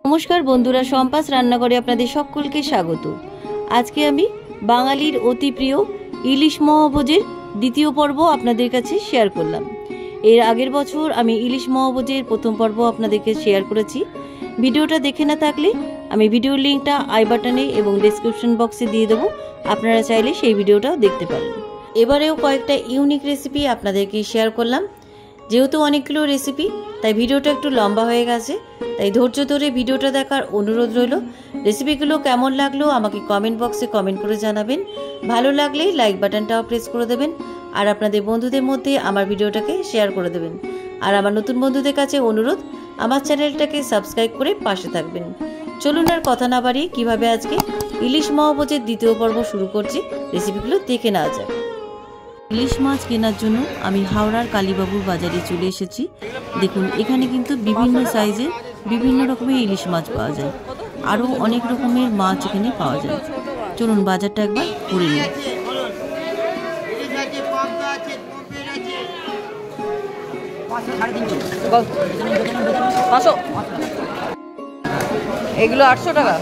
নমস্কার বন্ধুরা, সম্পাস রান্নাঘরে আপনাদের সকলকে স্বাগত। আজকে আমি বাঙালির অতি প্রিয় ইলিশ মহাভোজের দ্বিতীয় পর্ব আপনাদের কাছে শেয়ার করলাম। এর আগের বছর আমি ইলিশ মহাভোজের প্রথম পর্ব আপনাদেরকে শেয়ার করেছি। ভিডিওটা দেখে না থাকলে আমি ভিডিওর লিঙ্কটা আই বাটনে এবং ডেসক্রিপশন বক্সে দিয়ে দেবো, আপনারা চাইলে সেই ভিডিওটাও দেখতে পারেন। এবারেও কয়েকটা ইউনিক রেসিপি আপনাদেরকে শেয়ার করলাম। যেহেতু অনেকগুলো রেসিপি, তাই ভিডিওটা একটু লম্বা হয়ে গেছে, তাই ধৈর্য ধরে ভিডিওটা দেখার অনুরোধ রইল। রেসিপিগুলো কেমন লাগলো আমাকে কমেন্ট বক্সে কমেন্ট করে জানাবেন। ভালো লাগলে লাইক বাটনটাও প্রেস করে দেবেন, আর আপনাদের বন্ধুদের মধ্যে আমার ভিডিওটাকে শেয়ার করে দেবেন। আর আমার নতুন বন্ধুদের কাছে অনুরোধ, আমার চ্যানেলটাকে সাবস্ক্রাইব করে পাশে থাকবেন। চলুন আর কথা না বাড়িয়ে কীভাবে আজকে ইলিশ মহাভোজের দ্বিতীয় পর্ব শুরু করছি, রেসিপিগুলো দেখে নেওয়া যাক। ইলিশ মাছ কেনার জন্য আমি হাওড়ার কালীবাবুর বাজারে চলে এসেছি। দেখুন, এখানে কিন্তু বিভিন্ন সাইজের বিভিন্ন রকমের ইলিশ মাছ পাওয়া যায়, আরও অনেক রকমের মাছ এখানে পাওয়া যায়। চলুন বাজারটা একবার ঘুরে নিই। এগুলো 800 টাকা,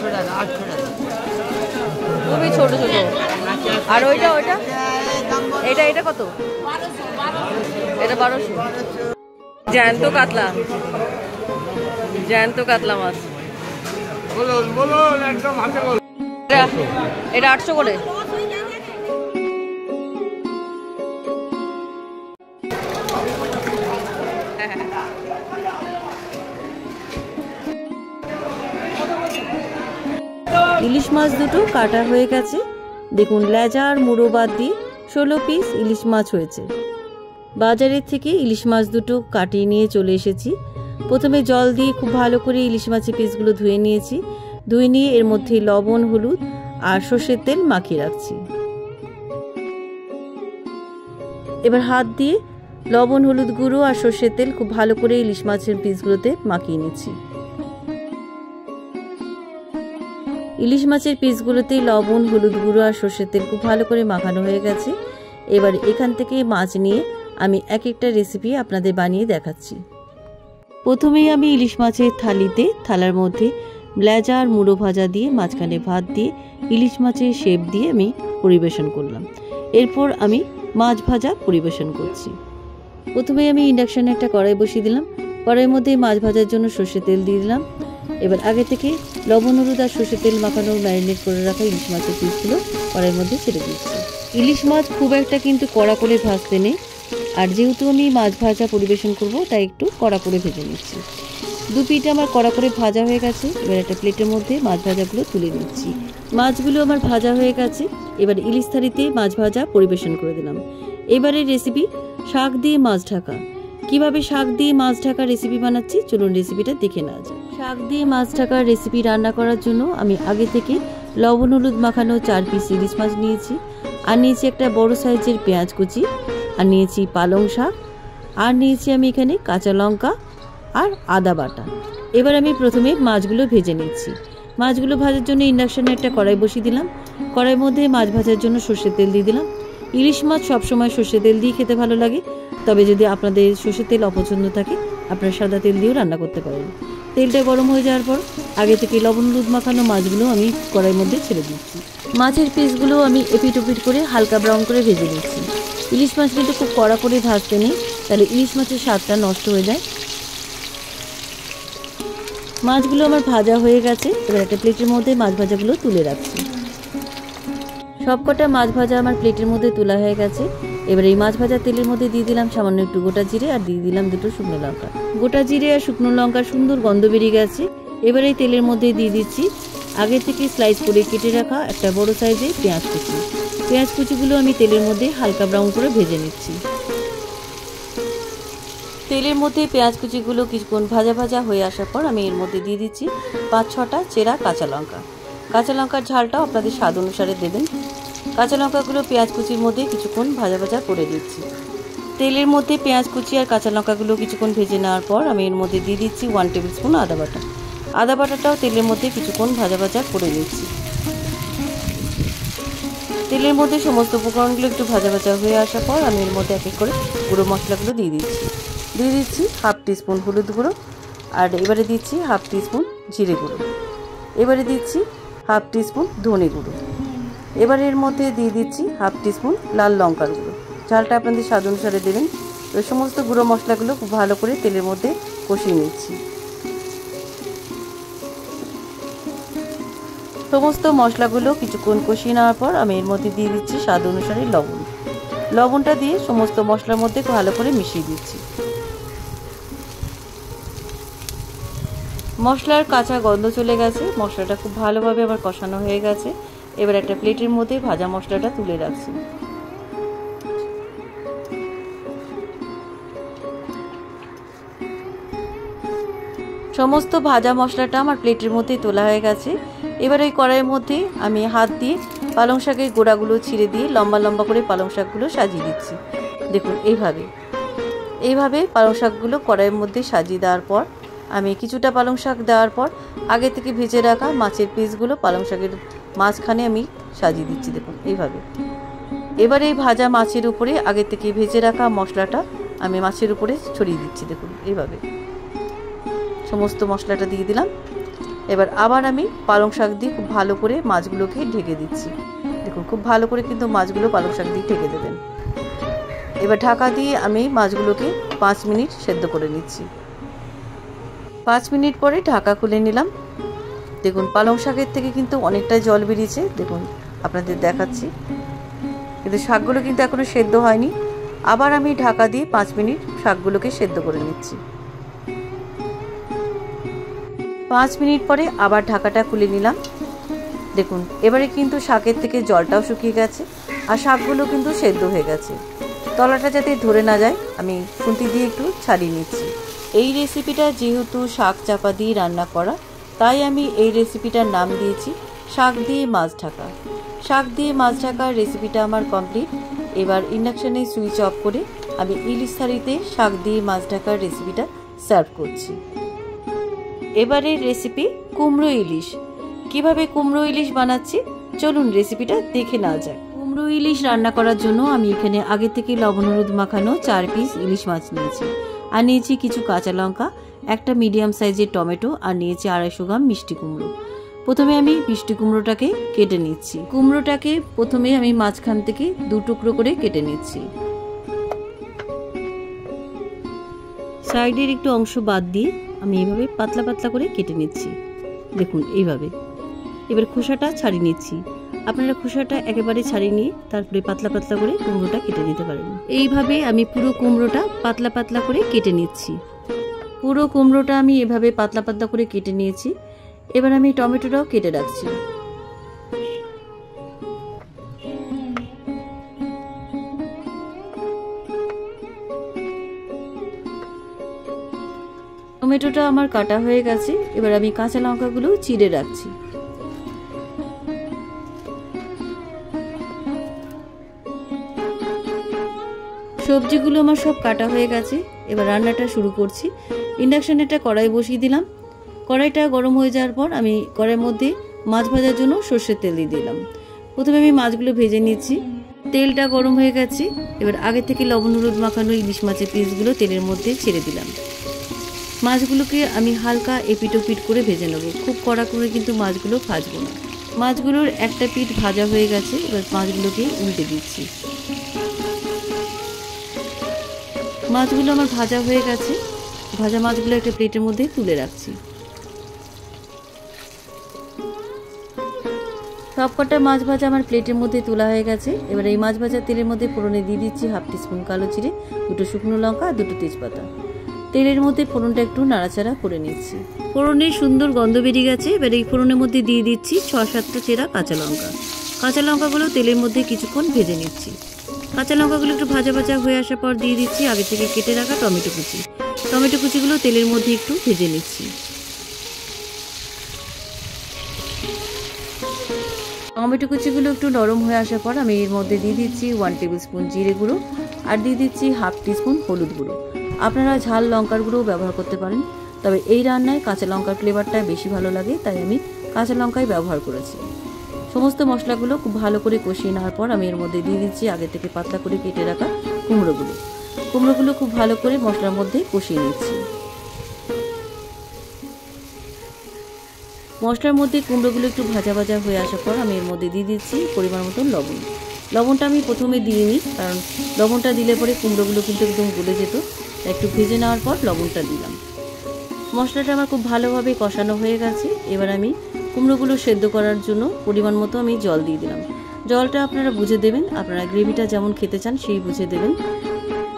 খুবই ছোট ছোট। আর ওইটা এটা এটা কত? এটা 1200। জ্যান্ত কাতলা, জ্যান্ত কাতলা মাছ। এটা 800 করে। ইলিশ মাছ দুটো কাটা হয়ে গেছে। দেখুন, লেজা আর মুড়ো বাদ দিয়ে 16 পিস ইলিশ মাছ হয়েছে। বাজারের থেকে ইলিশ মাছ দুটো কাটিয়ে নিয়ে চলে এসেছি। প্রথমে জল দিয়ে খুব ভালো করে ইলিশ মাছের পিসগুলো ধুয়ে নিয়েছি। ধুয়ে নিয়ে এর মধ্যে লবণ, হলুদ আর সর্ষের তেল মাখিয়ে রাখছি। এবার হাত দিয়ে লবণ, হলুদ গুঁড়ো আর সর্ষের তেল খুব ভালো করে ইলিশ মাছের পিসগুলোতে মাখিয়ে নিচ্ছি। ইলিশ মাছের পিসগুলোতে লবণ, হলুদ গুঁড়ো আর সর্ষের তেল খুব ভালো করে মাখানো হয়ে গেছে। এবার এখান থেকে মাছ নিয়ে আমি এক একটা রেসিপি আপনাদের বানিয়ে দেখাচ্ছি। প্রথমেই আমি ইলিশ মাছের থালার মধ্যে লেজা আর মুড়ো ভাজা দিয়ে মাঝখানে ভাত দিয়ে ইলিশ মাছের শেপ দিয়ে আমি পরিবেশন করলাম। এরপর আমি মাছ ভাজা পরিবেশন করছি। প্রথমে আমি ইন্ডাকশানে একটা কড়াই বসিয়ে দিলাম। কড়াইয়ের মধ্যে মাছ ভাজার জন্য সর্ষের তেল দিয়ে দিলাম। এবার আগে থেকে লবণ, হলুদ আর সর্ষের তেল মাখানো ম্যারিনেট করে রাখা ইলিশ মাছের পিসগুলো কড়াইয়ের মধ্যে ছেড়ে দিচ্ছি। ইলিশ মাছ খুব একটা কিন্তু কড়া করে ভাজতে নেই, আর যেহেতু আমি মাছ ভাজা পরিবেশন করব তাই একটু কড়া করে ভেজে নিচ্ছি। দু পিঠ আমার কড়া করে ভাজা হয়ে গেছে। এবার একটা প্লেটের মধ্যে মাছ ভাজাগুলো তুলে নিচ্ছি। মাছগুলো আমার ভাজা হয়ে গেছে। এবার ইলিশ থালিতে মাছ ভাজা পরিবেশন করে দিলাম। এবারের রেসিপি শাক দিয়ে মাছ ঢাকা। কিভাবে শাক দিয়ে মাছ ঢাকা রেসিপি বানাচ্ছি, চলুন রেসিপিটা দেখে নেওয়া যায়। শাক দিয়ে মাছ ঢাকার রেসিপি রান্না করার জন্য আমি আগে থেকে লবণ, হলুদ মাখানো 4 পিস ইলিশ মাছ নিয়েছি। আর নিয়েছি একটা বড় সাইজের পেঁয়াজ কুচি, আর নিয়েছি পালং শাক, আর নিয়েছি আমি এখানে কাঁচা লঙ্কা আর আদা বাটা। এবার আমি প্রথমে মাছগুলো ভেজে নিচ্ছি। মাছগুলো ভাজার জন্য ইন্ডাকশানে একটা কড়াই বসিয়ে দিলাম। কড়াইয়ের মধ্যে মাছ ভাজার জন্য সর্ষের তেল দিয়ে দিলাম। ইলিশ মাছ সবসময় সর্ষের তেল দিয়ে খেতে ভালো লাগে, তবে যদি আপনাদের সর্ষের তেল অপছন্দ থাকে আপনারা সাদা তেল দিয়েও রান্না করতে পারেন। তেলটা গরম হয়ে যাওয়ার পর আগে থেকে লবণ, হলুদ মাখানো মাছগুলো আমি কড়াইয়ের মধ্যে ছেড়ে দিচ্ছি। মাছের পিসগুলো আমি এপিট ওপিট করে হালকা ব্রাউন করে ভেজে নিচ্ছি। ইলিশ মাছ কিন্তু খুব কড়া করে ভাজতে নেই, তাহলে ইলিশ মাছের স্বাদটা নষ্ট হয়ে যায়। মাছগুলো আমার ভাজা হয়ে গেছে। এবার একটা প্লেটের মধ্যে মাছ ভাজাগুলো তুলে রাখছি। সবকটা মাছ ভাজা আমার প্লেটের মধ্যে তোলা হয়ে গেছে। এবার এই মাছ ভাজা তেলের মধ্যে দিয়ে দিলাম সামান্য একটু গোটা জিরে, আর দিয়ে দিলাম 2 শুকনো লঙ্কা। গোটা জিরে আর শুকনো লঙ্কার সুন্দর গন্ধ বেরিয়ে গেছে। এবার এই তেলের মধ্যে দিয়ে দিচ্ছি আগে থেকে স্লাইস করে কেটে রাখা একটা বড় সাইজের পেঁয়াজ কুচি। পেঁয়াজ কুচিগুলো আমি তেলের মধ্যে হালকা ব্রাউন করে ভেজে নিচ্ছি। তেলের মধ্যে পেঁয়াজ কুচিগুলো কিছুক্ষণ ভাজা ভাজা হয়ে আসার পর আমি এর মধ্যে দিয়ে দিচ্ছি 5-6টা চেরা কাঁচা লঙ্কা। কাঁচা লঙ্কার ঝালটাও আপনাদের স্বাদ অনুসারে দেবেন। কাঁচা লঙ্কাগুলো পেঁয়াজ কুচির মধ্যে কিছুক্ষণ ভাজা ভাজা করে দিচ্ছি। তেলের মধ্যে পেঁয়াজ কুচি আর কাঁচা লঙ্কাগুলো কিছুক্ষণ ভেজে নেওয়ার পর আমি এর মধ্যে দিয়ে দিচ্ছি 1 টেবিল স্পুন আদা বাটা। আদা বাটাটাও তেলের মধ্যে কিছুক্ষণ ভাজা ভাজা করে নিচ্ছি। তেলের মধ্যে সমস্ত উপকরণগুলো একটু ভাজা ভাজা হয়ে আসার পর আমি এর মধ্যে এক এক করে গুঁড়ো মশলাগুলো দিয়ে দিচ্ছি। 1/2 টিস্পুন হলুদ গুঁড়ো, আর এবারে দিচ্ছি 1/2 টিস্পুন জিরে গুঁড়ো, এবারে দিচ্ছি হাফ টিস্পুন ধনে গুঁড়ো, এবার এর মধ্যে দিয়ে দিচ্ছি হাফ টিস্পুন লাল লঙ্কার গুঁড়ো। ঝালটা আপনাদের স্বাদ অনুসারে দেবেন। তো সমস্ত গুঁড়ো মশলাগুলো খুব ভালো করে তেলের মধ্যে কষিয়ে নিচ্ছি। সমস্ত মশলাগুলো কিছুক্ষণ কষিয়ে নেওয়ার পর আমি এর মধ্যে দিয়ে দিচ্ছি স্বাদ অনুসারে লবণ। লবণটা দিয়ে সমস্ত মশলার মধ্যে ভালো করে মিশিয়ে দিচ্ছি। মশলার কাঁচা গন্ধ চলে গেছে, মশলাটা খুব ভালোভাবে আবার কষানো হয়ে গেছে। এবার একটা প্লেটের মধ্যে ভাজা মশলাটা তুলে রাখছি। সমস্ত ভাজা মশলাটা আমার প্লেটের মধ্যে তোলা হয়ে গেছে। এবার ওই কড়াইয়ের মধ্যে আমি হাত দিয়ে পালং শাকের গোড়াগুলো ছিঁড়ে দিয়ে লম্বা লম্বা করে পালং শাকগুলো সাজিয়ে দিচ্ছি। দেখুন এইভাবে পালং শাকগুলো কড়াইয়ের মধ্যে সাজিয়ে দেওয়ার পর আমি কিছুটা পালং শাক দেওয়ার পর আগে থেকে ভেজে রাখা মাছের পিসগুলো পালং শাকের মাঝখানে আমি সাজিয়ে দিচ্ছি। দেখুন এইভাবে। এবার এই ভাজা মাছের উপরে আগে থেকে ভেজে রাখা মশলাটা আমি মাছের উপরে ছড়িয়ে দিচ্ছি। দেখুন এইভাবে সমস্ত মশলাটা দিয়ে দিলাম। এবার আবার আমি পালং শাক দিয়ে খুব ভালো করে মাছগুলোকে ঢেকে দিচ্ছি। দেখুন খুব ভালো করে কিন্তু মাছগুলো পালং শাক দিয়ে ঢেকে দেবেন। এবার ঢাকা দিয়ে আমি মাছগুলোকে 5 মিনিট সেদ্ধ করে নিচ্ছি। 5 মিনিট পরে ঢাকা খুলে নিলাম। দেখুন পালং শাকের থেকে কিন্তু অনেকটাই জল বেরিয়েছে। দেখুন আপনাদের দেখাচ্ছি, কিন্তু শাকগুলো কিন্তু এখনো সেদ্ধ হয়নি। আবার আমি ঢাকা দিয়ে 5 মিনিট শাকগুলোকে সেদ্ধ করে নিচ্ছি। 5 মিনিট পরে আবার ঢাকাটা খুলে নিলাম। দেখুন এবারে কিন্তু শাকের থেকে জলটাও শুকিয়ে গেছে আর শাকগুলো কিন্তু সেদ্ধ হয়ে গেছে। তলাটা যাতে ধরে না যায় আমি খুন্তি দিয়ে একটু ছাড়িয়ে নিচ্ছি। এই রেসিপিটা যেহেতু শাক চাপা দিয়ে রান্না করা, তাই আমি এই রেসিপিটার নাম দিয়েছি শাক দিয়ে মাছ ঢাকা। শাক দিয়ে মাছ ঢাকার রেসিপিটা আমার কমপ্লিট। এবার ইন্ডাকশানে সুইচ অফ করে আমি ইলিশ থালিতে শাক দিয়ে মাছ ঢাকার রেসিপিটা সার্ভ করছি। এবারের রেসিপি কুমড়ো ইলিশ। কিভাবে কুমড়ো ইলিশ বানাচ্ছি চলুন রেসিপিটা দেখে নেওয়া যাক। কুমড়ো ইলিশ রান্না করার জন্য আমি এখানে আগে থেকে লবণ হলুদ মাখানো 4 পিস ইলিশ মাছ নিয়েছি, আর নিয়েছি কিছু কাঁচা লঙ্কা, একটা মিডিয়াম সাইজের টমেটো, আর নিয়েছি 250 গ্রাম মিষ্টি কুমড়ো। প্রথমে আমি মিষ্টি কুমড়োটাকে কেটে নিচ্ছি। কুমড়োটাকে প্রথমে আমি মাঝখান থেকে 2 টুকরো করে কেটে নিচ্ছি। সাইডের একটু অংশ বাদ দিয়ে আমি এইভাবে পাতলা পাতলা করে কেটে নিচ্ছি। দেখুন এইভাবে। এবার খোসাটা ছাড়িয়ে নিচ্ছি। আপনারা খোসাটা একেবারে ছাড়িয়ে নিয়ে তারপরে পাতলা পাতলা করে কুমড়োটা কেটে নিতে পারেন। এইভাবে আমি পুরো কুমড়োটা পাতলা পাতলা করে কেটে নিচ্ছি। পুরো কুমড়োটা আমি এভাবে পাতলা পাতলা করে কেটে নিয়েছি। এবার আমি টমেটোটাও কেটে রাখছি। টমেটোটা আমার কাটা হয়ে গেছে। এবার আমি কাঁচা লঙ্কাগুলো চিড়ে রাখছি। সবজিগুলো আমার সব কাটা হয়ে গেছে। এবার রান্নাটা শুরু করছি। ইন্ডাকশানে একটা কড়াই বসিয়ে দিলাম। কড়াইটা গরম হয়ে যাওয়ার পর আমি কড়াইয়ের মধ্যে মাছ ভাজার জন্য সর্ষের তেল দিয়ে দিলাম। প্রথমে আমি মাছগুলো ভেজে নিচ্ছি। তেলটা গরম হয়ে গেছে। এবার আগে থেকে লবণ হলুদ মাখানো ইলিশ মাছের পিসগুলো তেলের মধ্যে ছেড়ে দিলাম। মাছগুলোকে আমি হালকা এপিট ওপিট করে ভেজে নেব। খুব কড়া করে কিন্তু মাছগুলো ভাজবো না। মাছগুলোর একটা পিঠ ভাজা হয়ে গেছে। এবার মাছগুলোকে উল্টে দিচ্ছি। মাছগুলো আমার ভাজা হয়ে গেছে। ভাজা মাছগুলো একটা প্লেটের মধ্যে তুলে রাখছি। সবকটা মাছ ভাজা আমার প্লেটের মধ্যে তোলা হয়ে গেছে। এবার এই মাছ ভাজা তেলের মধ্যে ফোড়নে দিয়ে দিচ্ছি হাফ টিস্পুন কালো জিরে, 2 শুকনো লঙ্কা আর 2 তেজপাতা। তেলের মধ্যে ফোড়নটা একটু নাড়াচাড়া করে নিচ্ছি। ফোড়নের সুন্দর গন্ধ বেরিয়ে গেছে। এবার এই ফোড়নের মধ্যে দিয়ে দিচ্ছি 6-7টা চেরা কাঁচা লঙ্কা। কাঁচা লঙ্কাগুলো তেলের মধ্যে কিছুক্ষণ ভেজে নিচ্ছি। কাঁচা লঙ্কাগুলো একটু ভাজা ভাজা হয়ে আসার পর দিয়ে দিচ্ছি আগে থেকে কেটে রাখা টমেটো কুচি। টমেটো কুচিগুলো তেলের মধ্যে একটু ভেজে নিচ্ছি। টমেটো কুচিগুলো একটু নরম হয়ে আসার পর আমি এর মধ্যে দিয়ে দিচ্ছি 1 টেবিল স্পুন জিরে গুঁড়ো আর দিয়ে দিচ্ছি হাফ টিস্পুন হলুদ গুঁড়ো। আপনারা ঝাল লঙ্কার গুঁড়োও ব্যবহার করতে পারেন, তবে এই রান্নায় কাঁচা লঙ্কার ফ্লেভারটা বেশি ভালো লাগে, তাই আমি কাঁচা লঙ্কাই ব্যবহার করেছি। সমস্ত মশলাগুলো খুব ভালো করে কষিয়ে নেওয়ার পর আমি এর মধ্যে দিয়ে দিচ্ছি আগে থেকে পাতলা করে কেটে রাখা কুমড়োগুলো খুব ভালো করে মশলার মধ্যে কষিয়ে নিচ্ছি। মশলার মধ্যে কুমড়োগুলো একটু ভাজা ভাজা হয়ে আসার পর আমি এর মধ্যে দিয়ে দিচ্ছি পরিমাণ মতন লবণ। লবণটা আমি প্রথমে দিইনি, কারণ লবণটা দিলে পরে কুমড়োগুলো কিন্তু একদম গলে যেত। একটু ভেজে নেওয়ার পর লবণটা দিলাম। মশলাটা আমার খুব ভালোভাবে কষানো হয়ে গেছে। এবার আমি কুমড়োগুলো সেদ্ধ করার জন্য পরিমাণ মতো আমি জল দিয়ে দিলাম। জলটা আপনারা বুঝে দেবেন, আপনারা গ্রেভিটা যেমন খেতে চান সেই বুঝে দেবেন।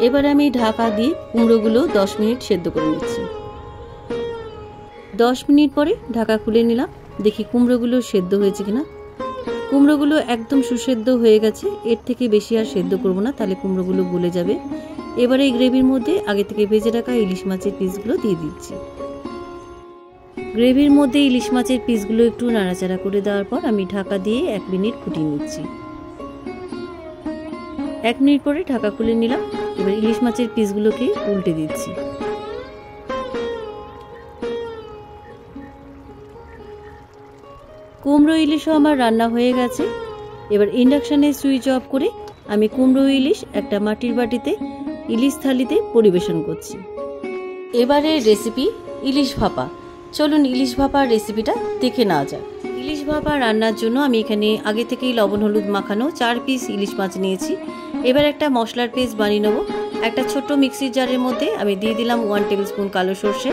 এবারে আমি ঢাকা দিয়ে কুমড়োগুলো 10 মিনিট সেদ্ধ করে নিচ্ছি। 10 মিনিট পরে ঢাকা খুলে নিলাম, দেখি কুমড়োগুলো সেদ্ধ হয়েছে কিনা। কুমড়োগুলো একদম সুসেদ্ধ হয়ে গেছে, এর থেকে বেশি আর সেদ্ধ করব না, তাহলে কুমড়োগুলো গলে যাবে। এবারে এই গ্রেভির মধ্যে আগে থেকে ভেজে রাখা ইলিশ মাছের পিসগুলো দিয়ে দিচ্ছি। গ্রেভির মধ্যে ইলিশ মাছের পিসগুলো একটু নাড়াচাড়া করে দেওয়ার পর আমি ঢাকা দিয়ে 1 মিনিট ফুটিয়ে নিচ্ছি। 1 মিনিট পরে ঢাকা খুলে নিলাম। এবার ইলিশ মাছের পিসগুলোকে উল্টে দিচ্ছি। কুমড়ো ইলিশও আমার রান্না হয়ে গেছে। এবার ইন্ডাকশানে সুইচ অফ করে আমি কুমড়ো ইলিশ একটা মাটির বাটিতে ইলিশ থালিতে পরিবেশন করছি। এবারে রেসিপি ইলিশ ভাপা। চলুন ইলিশ ভাপার রেসিপিটা দেখে নেওয়া যাক। ইলিশ ভাপা রান্নার জন্য আমি এখানে আগে থেকেই লবণ হলুদ মাখানো 4 পিস ইলিশ মাছ নিয়েছি। এবার একটা মশলার পেস্ট বানিয়ে নেব। একটা ছোট্ট মিক্সির জারের মধ্যে আমি দিয়ে দিলাম 1 টেবিল স্পুন কালো সর্ষে।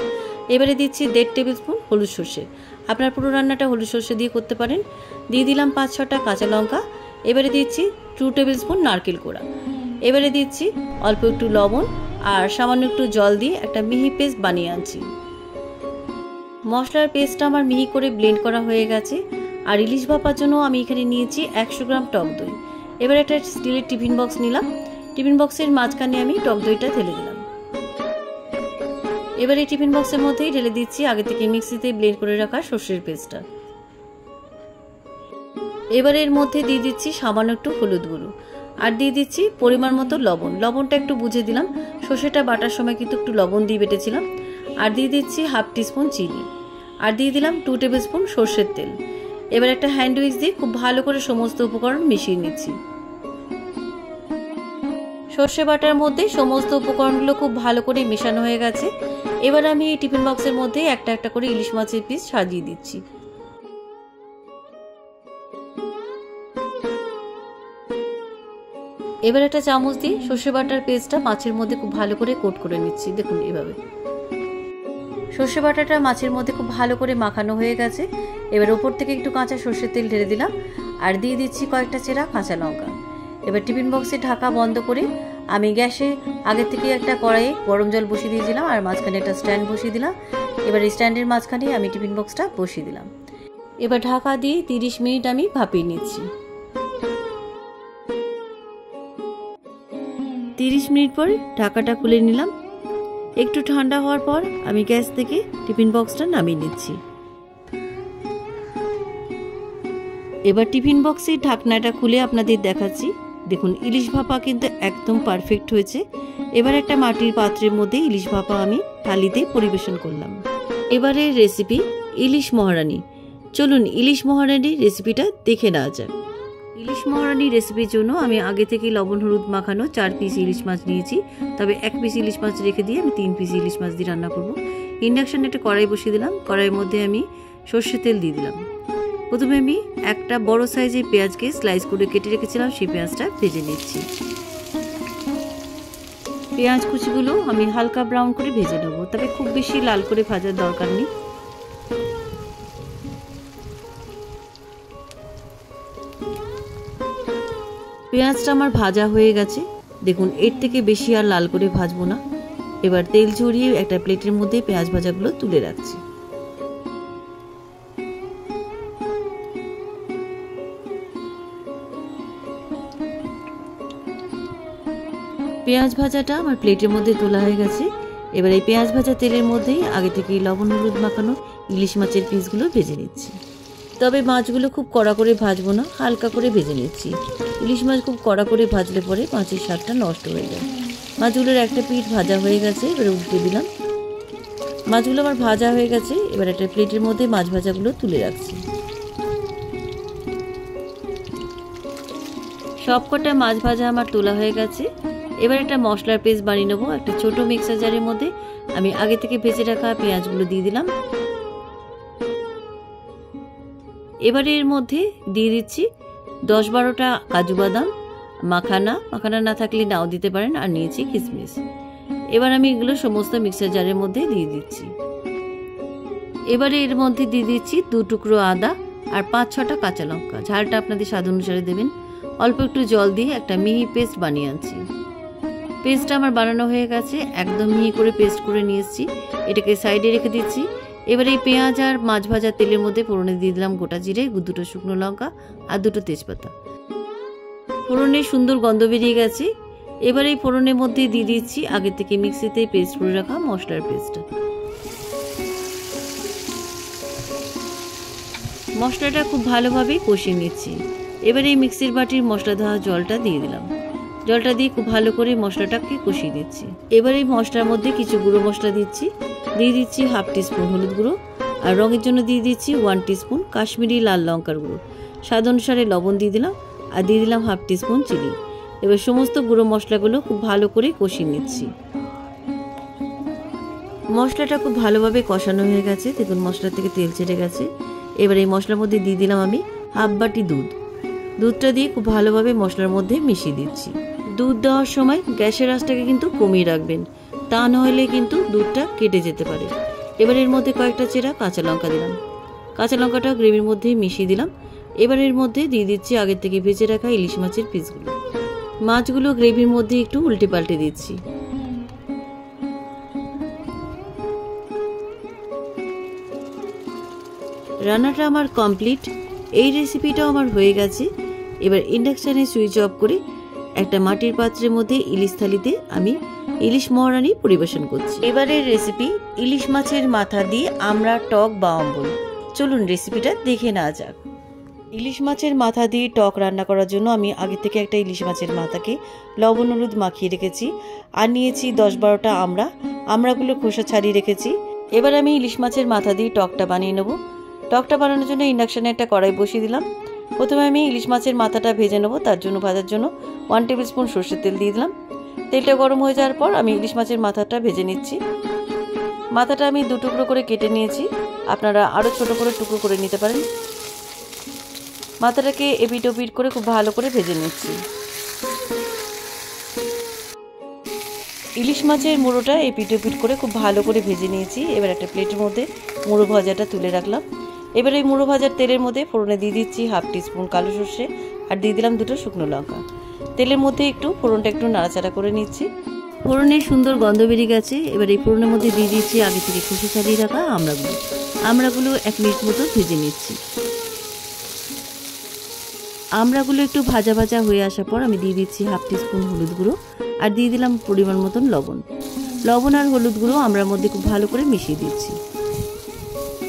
এবারে দিচ্ছি 1.5 টেবিল স্পুন হলুদ সর্ষে। আপনার পুরো রান্নাটা হলুদ সর্ষে দিয়ে করতে পারেন। দিয়ে দিলাম 5-6টা কাঁচা লঙ্কা। এবারে দিচ্ছি 2 টেবিল স্পুন নারকেল কোড়া। এবারে দিচ্ছি অল্প একটু লবণ আর সামান্য একটু জল দিয়ে একটা মিহি পেস্ট বানিয়ে আনছি। মশলার পেস্টটা আমার মিহি করে ব্লেন্ড করা হয়ে গেছে। আর ইলিশ ভাপার জন্য আমি এখানে নিয়েছি 100 গ্রাম টক দই। এবার একটা স্টিলের টিফিন বক্স নিলাম। টিফিন বক্সের মাঝখানে আমি টক দইটা ঢেলে দিলাম। এবার এই টিফিন বক্সের মধ্যেই ঢেলে দিচ্ছি আগে থেকে মিক্সিতে ব্লেন্ড করে রাখা সর্ষের পেস্টটা। এবার এর মধ্যে দিয়ে দিচ্ছি সামান্য একটু হলুদ গুঁড়ো আর দিয়ে দিচ্ছি পরিমাণ মতো লবণ। লবণটা একটু বুঝে দিলাম, সর্ষেটা বাটার সময় কিন্তু একটু লবণ দিয়ে বেটেছিলাম। আর দিয়ে দিচ্ছি 1/2 টিস্পুন চিনি আর দিয়ে দিলাম 2 টেবিল স্পুন সর্ষের তেল। এবার একটা হ্যান্ড উইচ দিয়ে খুব ভালো করে সমস্ত উপকরণ মিশিয়ে নিচ্ছি। সর্ষে বাটার মধ্যে সমস্ত উপকরণগুলো খুব ভালো করে মেশানো হয়ে গেছে। এবার আমি এই টিফিন বক্সের মধ্যে একটা একটা করে ইলিশ মাছের পিস সাজিয়ে দিচ্ছি। এবার একটা চামচ দিয়ে সর্ষে বাটার পেস্টটা মাছের মধ্যে খুব ভালো করে কোট করে নিচ্ছি। দেখুন এভাবে সর্ষে বাটাটা মাছের মধ্যে খুব ভালো করে মাখানো হয়ে গেছে। এবার ওপর থেকে একটু কাঁচা সর্ষের তেল ঢেলে দিলাম আর দিয়ে দিচ্ছি কয়েকটা চেরা কাঁচা লঙ্কা। এবার টিফিন বক্সে ঢাকা বন্ধ করে আমি গ্যাসে আগে থেকে একটা কড়াইয়ে গরম জল বসিয়ে দিয়েছিলাম আর মাঝখানে একটা স্ট্যান্ড বসিয়ে দিলাম। এবার এই স্ট্যান্ডের মাঝখানে আমি টিফিন বক্সটা বসিয়ে দিলাম। এবার ঢাকা দিয়ে 30 মিনিট আমি ভাপিয়ে নিচ্ছি। 30 মিনিট পর ঢাকাটা খুলে নিলাম। একটু ঠান্ডা হওয়ার পর আমি গ্যাস থেকে টিফিন বক্সটা নামিয়ে নিচ্ছি। এবার টিফিন বক্সের ঢাকনাটা খুলে আপনাদের দেখাচ্ছি। দেখুন ইলিশ ভাপা কিন্তু একদম পারফেক্ট হয়েছে। এবার একটা মাটির পাত্রের মধ্যে ইলিশ ভাপা আমি থালিতে পরিবেশন করলাম। এবারের রেসিপি ইলিশ মহারানী। চলুন ইলিশ মহারানির রেসিপিটা দেখে নেওয়া যাক। ইলিশ মহারানি রেসিপির জন্য আমি আগে থেকে লবণ হলুদ মাখানো 4 পিস ইলিশ মাছ নিয়েছি। তবে 1 পিস ইলিশ মাছ রেখে দিয়ে আমি 3 পিস ইলিশ মাছ দিয়ে রান্না করব। ইন্ডাকশানে একটা কড়াই বসিয়ে দিলাম। কড়াইয়ের মধ্যে আমি সর্ষের তেল দিয়ে দিলাম। প্রথমে আমি একটা বড় সাইজের পেঁয়াজকে স্লাইস করে কেটে রেখেছিলাম, সেই পেঁয়াজটা ভেজে নিচ্ছি। পেঁয়াজ কুচিগুলো আমি হালকা ব্রাউন করে ভেজে নেব, তবে খুব বেশি লাল করে ভাজার দরকার নেই। পেঁয়াজটা আমার ভাজা হয়ে গেছে। দেখুন এর থেকে বেশি আর লাল করে ভাজবো না। এবার তেল ঝরিয়ে একটা প্লেটের মধ্যে পেঁয়াজ ভাজাগুলো তুলে রাখছি। পেঁয়াজ ভাজাটা আমার প্লেটের মধ্যে তোলা হয়ে গেছে। এবার এই পেঁয়াজ ভাজা তেলের মধ্যেই আগে থেকে লবণ হলুদ মাখানো ইলিশ মাছের পিসগুলো ভেজে নিচ্ছি। তবে মাছগুলো খুব কড়া করে ভাজবো না, হালকা করে ভেজে নিচ্ছি। ইলিশ মাছ খুব কড়া করে ভাজলে পরে মাছের স্বাদটা নষ্ট হয়ে যায়। মাছগুলোর একটা পিঠ ভাজা হয়ে গেছে, এবারে উল্টে দিলাম। মাছগুলো আমার ভাজা হয়ে গেছে। এবার একটা প্লেটের মধ্যে মাছ ভাজাগুলো তুলে রাখছি। সবকটা মাছ ভাজা আমার তোলা হয়ে গেছে। এবার একটা মশলার পেস্ট বানিয়ে নেবো। একটা ছোট মিক্সার জারের মধ্যে আমি আগে থেকে ভেজে রাখা পেঁয়াজগুলো দিয়ে দিলাম। এবারে এর মধ্যে দিয়ে দিচ্ছি 10-12টা কাজু বাদাম, মাখানা না থাকলে নাও দিতে পারেন, আর নিয়েছি কিশমিশ। এবার আমি এগুলো সমস্ত মিক্সার জারের মধ্যে দিয়ে দিচ্ছি। এবারে এর মধ্যে দিয়ে দিচ্ছি 2 টুকরো আদা আর 5-6টা কাঁচা লঙ্কা। ঝালটা আপনাদের স্বাদ অনুসারে দেবেন। অল্প একটু জল দিয়ে একটা মিহি পেস্ট বানিয়ে আনছি। পেস্টটা আমার বানানো হয়ে গেছে, একদম মিহি করে পেস্ট করে নিয়ে এসেছি। এটাকে সাইডে রেখে দিচ্ছি। এবার এই পেঁয়াজ আর মাছ ভাজা তেলের মধ্যে ফোড়নে দিয়ে দিলাম গোটা জিরে, 2টো শুকনো লঙ্কা আর 2টো তেজপাতা। ফোড়নে সুন্দর গন্ধ বেরিয়ে গেছে। এবার এই ফোড়নের মধ্যে দিয়ে দিচ্ছি আগে থেকে মিক্সিতে পেস্ট করে রাখা মশলার পেস্টটা। মশলাটা খুব ভালোভাবে কষিয়ে নিচ্ছি। এবার এই মিক্সির বাটির মশলা ধোয়া জলটা দিয়ে দিলাম। জলটা দিয়ে খুব ভালো করে মশলাটাকে কষিয়ে দিচ্ছি। এবার এই মশলার মধ্যে কিছু গুঁড়ো মশলা দিচ্ছি। দিয়ে দিচ্ছি 1/2 টিস্পুন হলুদ গুঁড়ো, আর রঙের জন্য দিয়ে দিচ্ছি 1 টিস্পুন কাশ্মীরি লাল লঙ্কার গুঁড়ো। স্বাদ অনুসারে লবণ দিয়ে দিলাম, আর দিয়ে দিলাম 1/2 টিস্পুন চিনি। এবার সমস্ত গুঁড়ো মশলাগুলো খুব ভালো করে কষিয়ে নিচ্ছি। মশলাটা খুব ভালোভাবে কষানো হয়ে গেছে, দেখুন মশলা থেকে তেল ছেড়ে গেছে। এবার এই মশলার মধ্যে দিয়ে দিলাম আমি 1/2 বাটি দুধ। দুধটা দিয়ে খুব ভালোভাবে মশলার মধ্যে মিশিয়ে দিচ্ছি। দুধ দেওয়ার সময় গ্যাসের আঁচটাকে কিন্তু কমিয়ে রাখবেন, তা নইলে কিন্তু দুধটা কেটে যেতে পারে। এবার এর মধ্যে কয়েকটা চেরা কাঁচা লঙ্কা দিলাম। কাঁচা লঙ্কাটা গ্রেভির মধ্যে মিশিয়ে দিলাম। এবার এর মধ্যে দিয়ে দিচ্ছি আগের থেকে ভেজে রাখা ইলিশ মাছের পিসগুলো। মাছগুলো গ্রেভির মধ্যে একটু উল্টে পাল্টে দিচ্ছি। রান্নাটা আমার কমপ্লিট। এই রেসিপিটাও আমার হয়ে গেছে। এবার ইন্ডাকশানে সুইচ অফ করে একটা মাটির পাত্রের মধ্যে ইলিশ থালিতে আমি ইলিশ মহারানি পরিবেশন করছি। এবারের রেসিপি ইলিশ মাছের মাথা দিয়ে আমরা টক বা অম্বল। চলুন রেসিপিটা দেখে নেওয়া যাক। ইলিশ মাছের মাথা দিয়ে টক রান্না করার জন্য আমি আগে থেকে একটা ইলিশ মাছের মাথাকে লবণ হলুদ মাখিয়ে রেখেছি, আর নিয়েছি 10-12টা আমড়াগুলো খোসা ছাড়িয়ে রেখেছি। এবার আমি ইলিশ মাছের মাথা দিয়ে টকটা বানিয়ে নেব। টকটা বানানোর জন্য ইন্ডাকশানে একটা কড়াই বসিয়ে দিলাম। প্রথমে আমি ইলিশ মাছের মাথাটা ভেজে নেব। তার জন্য ভাজার জন্য 1 টেবিল স্পুন সরষের তেল দিয়ে দিলাম। তেলটা গরম হয়ে যাওয়ার পর আমি ইলিশ মাছের মাথাটা ভেজে নিচ্ছি। মাথাটা আমি 2 টুকরো করে কেটে নিয়েছি, আপনারা আরও ছোট করে টুকরো করে নিতে পারেন। মাথাটাকে এপিট ওপিট করে খুব ভালো করে ভেজে নিচ্ছি। ইলিশ মাছের মুড়োটা এপিট ওপিট করে খুব ভালো করে ভেজে নিয়েছি। এবার একটা প্লেটের মধ্যে মুড়ো ভাজাটা তুলে রাখলাম। এবার এই মুড়ো ভাজার তেলের মধ্যে ফোড়নে দিয়ে দিচ্ছি 1/2 টিস্পুন কালো সর্ষে, আর দিয়ে দিলাম 2টো শুকনো লঙ্কা। তেলের মধ্যে ফোড়নটা একটু নাড়াচাড়া করে নিচ্ছি। ফোড়নের সুন্দর গন্ধ বেরিয়ে গেছে। এবার এই ফোড়নের মধ্যে দিয়ে দিচ্ছি আগে থেকে খোসা ছাড়িয়ে রাখা আমড়াগুলো 1 মিনিট মতো ভেজে নিচ্ছি। আমড়াগুলো একটু ভাজা ভাজা হয়ে আসার পর আমি দিয়ে দিচ্ছি 1/2 টিস্পুন হলুদ গুঁড়ো, আর দিয়ে দিলাম পরিমাণ মতন লবণ আর হলুদ গুঁড়ো আমড়ার মধ্যে খুব ভালো করে মিশিয়ে দিচ্ছি।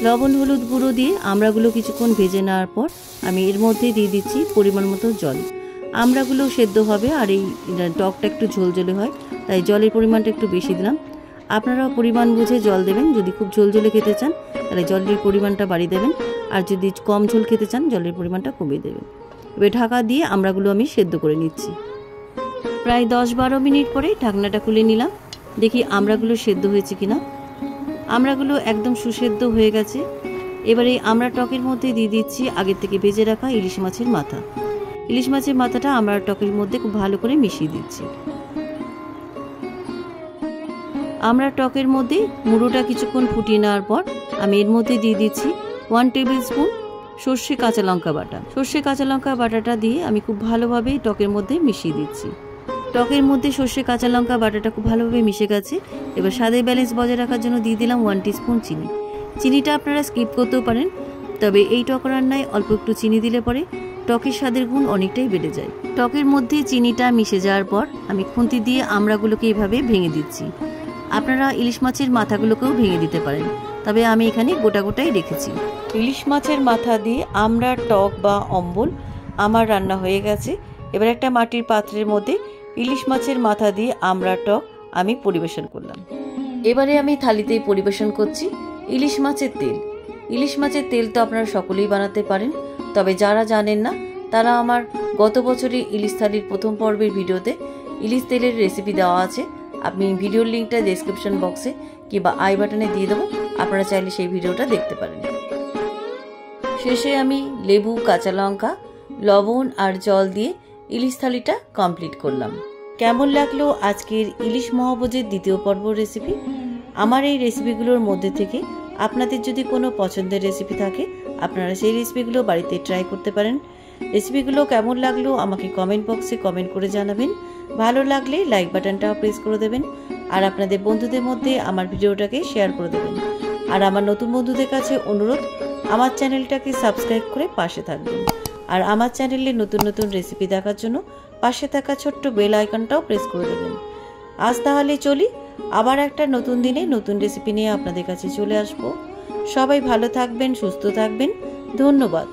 লবণ হলুদ গুঁড়ো দিয়ে আমড়াগুলো কিছুক্ষণ ভেজে নেওয়ার পর আমি এর মধ্যে দিয়ে দিচ্ছি পরিমাণ মতো জল। আমড়াগুলো সেদ্ধ হবে, আর এই টকটা একটু ঝোলঝোলে হয়, তাই জলের পরিমাণটা একটু বেশি দিলাম। আপনারাও পরিমাণ বুঝে জল দেবেন। যদি খুব ঝোলঝোলে খেতে চান তাহলে জলের পরিমাণটা বাড়িয়ে দেবেন, আর যদি কম ঝোল খেতে চান জলের পরিমাণটা কমিয়ে দেবেন। এবার ঢাকা দিয়ে আমড়াগুলো আমি সেদ্ধ করে নিচ্ছি। প্রায় 10-12 মিনিট পরে ঢাকনাটা খুলে নিলাম, দেখি আমড়াগুলো সেদ্ধ হয়েছে কিনা। আমড়াগুলো একদম সুসেদ্ধ হয়ে গেছে। এবার এই আমড়া টকের মধ্যে দিয়ে দিচ্ছি আগের থেকে ভেজে রাখা ইলিশ মাছের মাথা। ইলিশ মাছের মাথাটা আমড়া টকের মধ্যে খুব ভালো করে মিশিয়ে দিচ্ছি। আমড়া টকের মধ্যে মুড়োটা কিছুক্ষণ ফুটিয়ে নেওয়ার পর আমি এর মধ্যে দিয়ে দিচ্ছি 1 টেবিল স্পুন সর্ষে কাঁচা লঙ্কা বাটা। সর্ষে কাঁচা লঙ্কা বাটাটা দিয়ে আমি খুব ভালোভাবে টকের মধ্যে মিশিয়ে দিচ্ছি। টকের মধ্যে সর্ষে কাঁচা লঙ্কা বাটাটা খুব ভালোভাবে মিশে গেছে। এবার স্বাদের ব্যালেন্স বজায় রাখার জন্য দিয়ে দিলাম 1 টিস্পুন চিনি। চিনিটা আপনারা স্কিপ করতেও পারেন, তবে এই টক রান্নায় অল্প একটু চিনি দিলে পরে টকের স্বাদের গুণ অনেকটাই বেড়ে যায়। টকের মধ্যে চিনিটা মিশে যাওয়ার পর আমি খুন্তি দিয়ে আমড়াগুলোকে এভাবে ভেঙে দিচ্ছি। আপনারা ইলিশ মাছের মাথাগুলোকেও ভেঙে দিতে পারেন, তবে আমি এখানে গোটা গোটাই রেখেছি। ইলিশ মাছের মাথা দিয়ে আমড়া টক বা অম্বল আমার রান্না হয়ে গেছে। এবার একটা মাটির পাত্রের মধ্যে ইলিশ মাছের মাথা দিয়ে আমড়া টক আমি পরিবেশন করলাম। এবারে আমি থালিতেই পরিবেশন করছি ইলিশ মাছের তেল। ইলিশ মাছের তেল তো আপনারা সকলেই বানাতে পারেন, তবে যারা জানেন না তারা আমার গত বছরের ইলিশ থালির প্রথম পর্বের ভিডিওতে ইলিশ তেলের রেসিপি দেওয়া আছে। আপনি ভিডিওর লিঙ্কটা ডেসক্রিপশন বক্সে কিংবা আই বাটনে দিয়ে দেবো, আপনারা চাইলে সেই ভিডিওটা দেখতে পারেন। শেষে আমি লেবু, কাঁচা লঙ্কা, লবণ আর জল দিয়ে ইলিশ থালিটা কমপ্লিট করলাম। কেমন লাগলো আজকের ইলিশ মহাভোজের দ্বিতীয় পর্ব রেসিপি? আমার এই রেসিপিগুলোর মধ্যে থেকে আপনাদের যদি কোনো পছন্দের রেসিপি থাকে আপনারা সেই রেসিপিগুলো বাড়িতে ট্রাই করতে পারেন। রেসিপিগুলো কেমন লাগলো আমাকে কমেন্ট বক্সে কমেন্ট করে জানাবেন। ভালো লাগলে লাইক বাটনটাও প্রেস করে দেবেন আর আপনাদের বন্ধুদের মধ্যে আমার ভিডিওটাকে শেয়ার করে দেবেন। আর আমার নতুন বন্ধুদের কাছে অনুরোধ, আমার চ্যানেলটাকে সাবস্ক্রাইব করে পাশে থাকবেন। আর আমার চ্যানেলে নতুন নতুন রেসিপি দেখার জন্য পাশে থাকা ছোট্ট বেল আইকনটাও প্রেস করে দেবেন। আজ তাহলে চলি, আবার একটা নতুন দিনে নতুন রেসিপি নিয়ে আপনাদের কাছে চলে আসবো। সবাই ভালো থাকবেন, সুস্থ থাকবেন। ধন্যবাদ।